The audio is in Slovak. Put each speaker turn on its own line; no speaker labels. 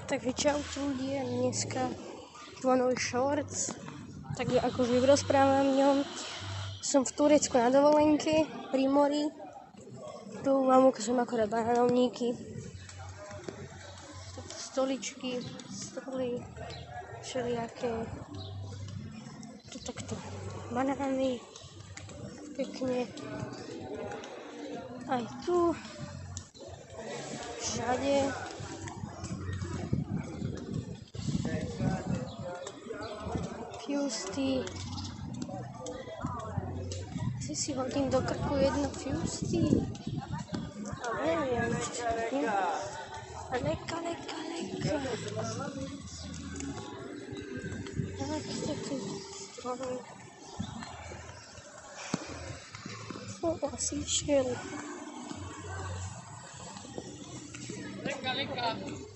Takže čaute ľudia, dneska mám nový shorts, tak akože rozprávam o ňom. Som v Turecku na dovolenke, pri mori. Tu vám ukážem akorát bananovníky, stoličky, stoly, všelijaké. Tu takto banány, pekne. Aj tu, všade. Fusty. Si hodím do krku jedno fusty. Ale neviem, či sa hodím. Leka. Taký stroj. Asi šiel.
Leka.